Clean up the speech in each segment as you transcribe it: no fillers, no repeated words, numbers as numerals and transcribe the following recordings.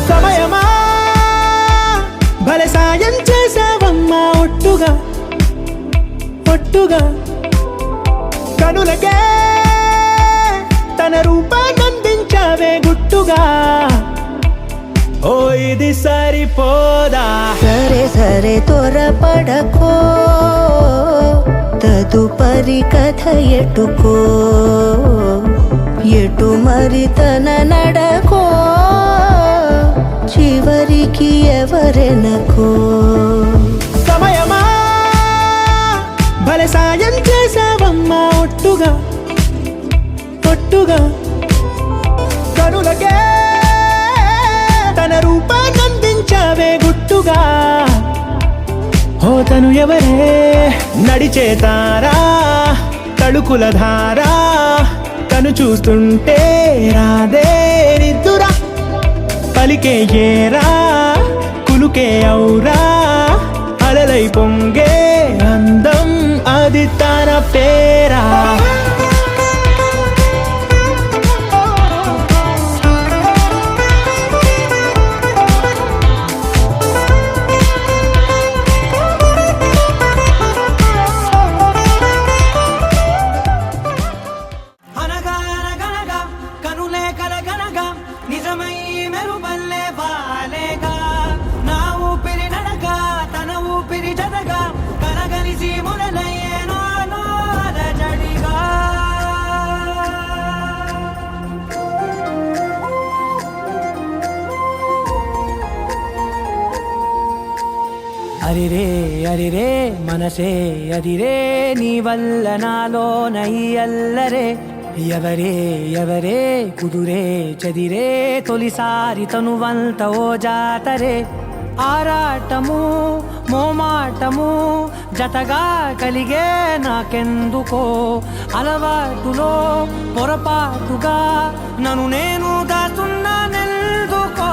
సమయమా భలే సాయం చేసావమ్మా ఒట్టుగా ఒట్టుగా కనులకే తన రూపాన్నందించావే గుట్టుగా ఓ ఇది సరిపోదా సరే సరే త్వరపడకో తదుపరి కథ ఎటుకో ఎటు మరి తన నడకో చివరికి ఎవరెనకో సమయమా భలే సాయం చేసావమ్మా ఒట్టుగా ఒట్టుగా కనులకే తన రూపాన్నందించావే గుట్టుగా ఓ తను ఎవరే నడిచే తారా తడుకుల ధారా తను చూస్తుంటే రాదే నిద్దురా పలికే ఏరా కులుకే ఔరా అలలై పొంగే అందం అది తన పేరా నిజమై మెరుపల్లే బాలేగా నా ఊపిరి నడక తన ఊపిరి జతగా కలగలిసి మొదలయ్యేనో అలజడిగా అరిరే అరిరే మనసే అదిరే నీ వల్ల నాలో నయ్యల్లరే ఎవరే ఎవరే కుదురే చదిరే తొలిసారి తనువంత ఓ జాతరే ఆరాటము మోమాటము జతగా కలిగే నాకెందుకో అలవాటులో పొరపాటుగా నన్ను నేను దాస్తున్నా నెల్దుకో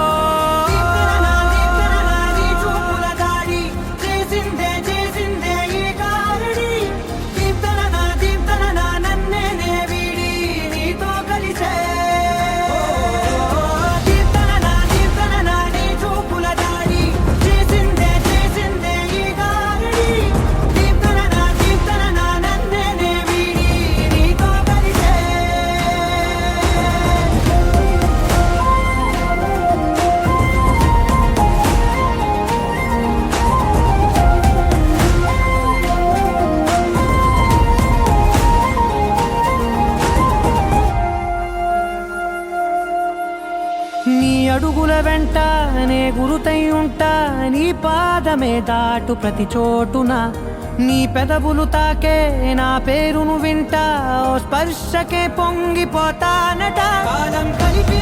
నీ అడుగుల వెంట నే గురుతై ఉంటా నీ పాదమే దాటు ప్రతి చోటున నీ పెదవులు తాకే నా పేరును వింటా ఓ స్పర్శకే పొంగిపోతానట కాలం కలిపి